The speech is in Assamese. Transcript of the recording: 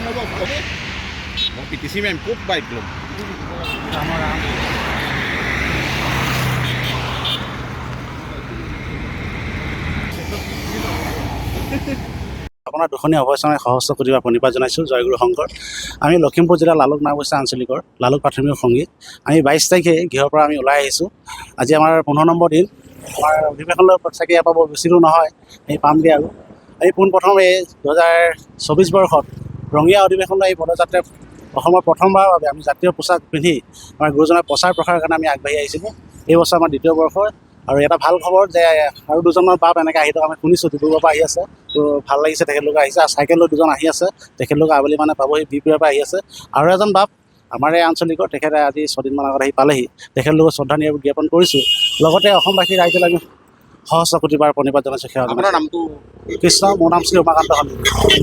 Mau PTC main put baik belum? আপোনাৰ দুখনীয়া অৱস্থানে সহস্ৰ কোটিবা প্ৰণিপাত জনাইছোঁ। জয়গুৰু শংকৰ। আমি লখিমপুৰ জিলাৰ লালুক নাওবৈচা আঞ্চলিকৰ লালুক প্ৰাথমিক সংগী। আমি 22 তাৰিখে গৃহৰ পৰা আমি ওলাই আহিছোঁ। আজি আমাৰ 15 নম্বৰ দিন। আমাৰ অধিৱেশনলৈ চাগে ইয়াৰ পৰা বৰ বেছি দূৰ নহয়, আমি পামগৈ আৰু আমি পোনপ্ৰথমে 2024 বৰ্ষত ৰঙীয়া অধিৱেশনলৈ এই পদযাত্ৰাত অসমৰ প্ৰথমবাৰৰ বাবে আমি জাতীয় পোছাক পিন্ধি আমাৰ গুৰুজনাৰ প্ৰচাৰ প্ৰসাৰৰ কাৰণে আমি আগবাঢ়ি আহিছিলোঁ। এই বছৰ আমাৰ দ্বিতীয় বৰ্ষ আৰু এটা ভাল খবৰ যে আৰু দুজনমান বাপ এনেকৈ আহি থকা আমি শুনিছোঁ, ডিব্ৰুগড়ৰ পৰা আহি আছে। তো ভাল লাগিছে, তেখেতলোক আহিছে। আৰু চাইকেল লৈ দুজন আহি আছে, তেখেতলোক আবেলি মানে পাবহি। বিহপুৰীয়াৰ পৰা আহি আছে। আৰু এজন বাপ আমাৰ এই আঞ্চলিকৰ, তেখেতে আজি 6 দিনমান আগত আহি পালেহি। তেখেতলোকক শ্ৰদ্ধাঞ্জলি জ্ঞাপন কৰিছোঁ। লগতে অসমবাসী ৰাইজলৈ আমি সহস্ৰ কোটিবাৰ প্ৰণিপাত জনাইছোঁ। সেৱা আপোনাৰ নামটো? কৃষ্ণ। মোৰ নাম শ্ৰী উমাকান্ত সন্দিকৈ।